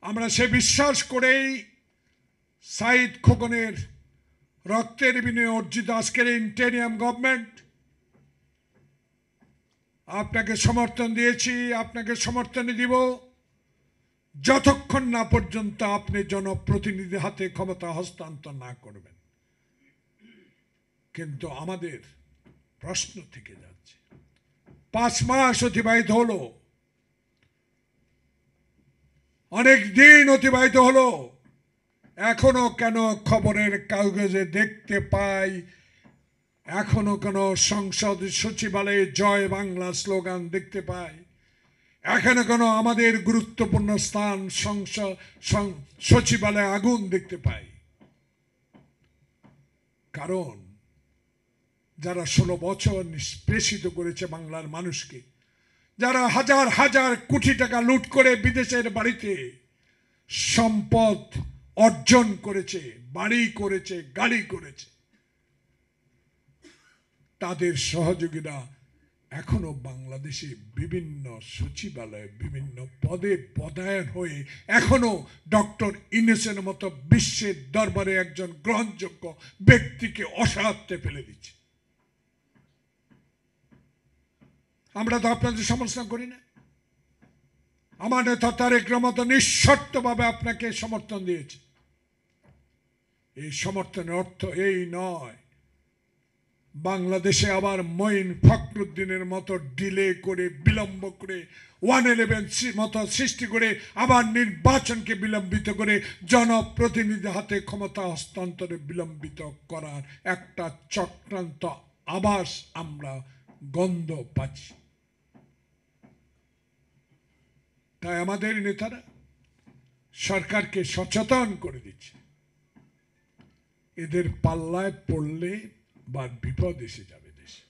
আমরা সে বিশ্বাস করেই সাঈদ খোকনের রক্তের বিনিময়ে অর্জিত আজকের ইন্টেরিয়াম গভর্নমেন্ট আপনাকে সমর্থন দিয়েছি, আপনাকে সমর্থন দিব যতক্ষণ না পর্যন্ত আপনি জনপ্রতিনিধি হাতে ক্ষমতা হস্তান্তর না করবেন। কিন্তু আমাদের প্রশ্ন থেকে যাচ্ছে, 5 মাস অতিবাহিত হলো, অনেক দিন অতিবাহিত হলো, এখনো কেন খবরের কাগজে দেখতে পাই, এখনো কেন সংসদ সচিবালয়ে জয় বাংলা স্লোগান দেখতে পাই, এখনো কেন আমাদের গুরুত্বপূর্ণ স্থান সংসদ সচিবালয়ে আগুন দেখতে পাই? কারণ যারা 16 বছর নিষ্পেষিত করেছে বাংলার মানুষকে, যারা হাজার হাজার কোটি টাকা লুট করে বিদেশের বাড়িতে সম্পদ অর্জন করেছে, বাড়ি করেছে, গাড়ি করেছে, তাদের সহযোগীরা এখনো বাংলাদেশে বিভিন্ন সচিবালয়ে বিভিন্ন পদে পদায়ন হয়ে এখনো ডক্টর ইউনূসের মতো বিশ্বের দরবারে একজন গ্রহণযোগ্য ব্যক্তিকে অসহায়ত্বে ফেলে দিচ্ছে। আমরা তো আপনাদের সমর্থন করি না। আমার নেতা তারেক রহমান নিঃশর্তভাবে আপনাকে সমর্থন দিয়েছে। এই সমর্থনের অর্থ এই নয় বাংলাদেশে আবার মঈন ফখরুদ্দিনের মতো ডিলে করে, বিলম্ব করে, 111 মতো সৃষ্টি করে আবার নির্বাচনকে বিলম্বিত করে জনপ্রতিনিধি হাতে ক্ষমতা হস্তান্তরে বিলম্বিত করার একটা চক্রান্ত আভাস আমরা গন্ধ পাচ্ছি। তাই আমাদের নেতারা সরকারকে সচেতন করে দিচ্ছে, এদের পাল্লায় পড়লে বা বিপদ এসে যাবে দেশে।